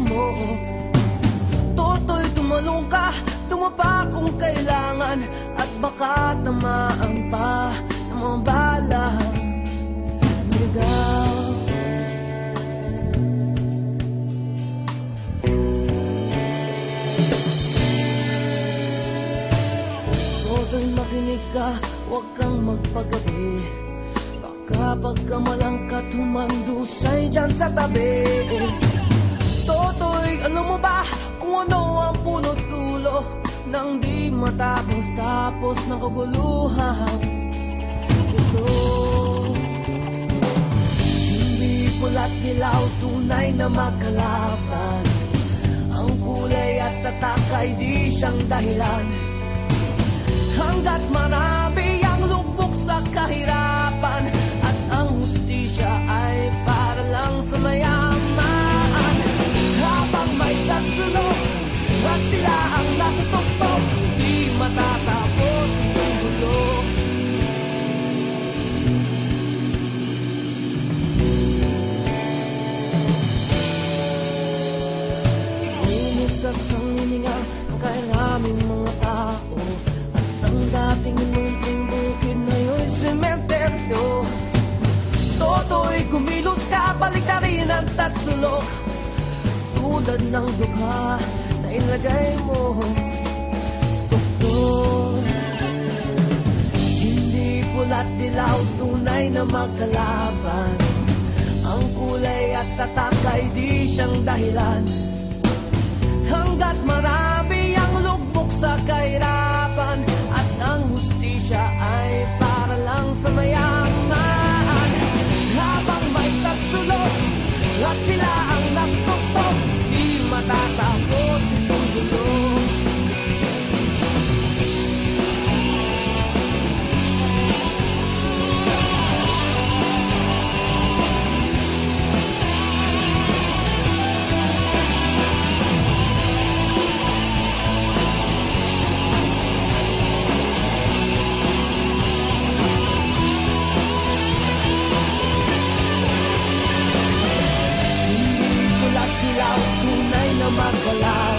mo. Toto'y tumalong ka, tumapa kung kailangan, at baka tamaan pa ng mga balang ligaw. Toto'y makinig ka, huwag kang magpagabi. Baka pagkamalangkat humandusay dyan sa tabi. Toto'y alam mo ba kung ano ang punot dulo nang di matapos-tapos ng kaguluhan ito? Hindi pula't dilaw, tunay na magkalaban. Ang kulay at tatak ay di siyang dahilan. Hanggat marami ang lubog sa kahirapan, at ang hustisya ay para lang sa mayaman. Habang may tatsulok at sila ang nasa tuktok, di matatapos ang gulo. Inigas ang hininga ng kairaming mga tao, at ang dating munting bukid na yun sementeryo. Toto'y kumilos ka, balik na rin ang tatsulok, tulad ng dukha na ilagay mo sa tuktok. Hindi pula't dilaw, tunay na magkalaban. Ang kulay at tatak ay di siyang dahilan. Hanggat marami ang lugmok sa kahirapan, at ang hustisya ay para lang sa mayaman. Habang may tatsulok at sila ang nasa tuktok, di matatapos itong gulo. Tunay na magkalaban.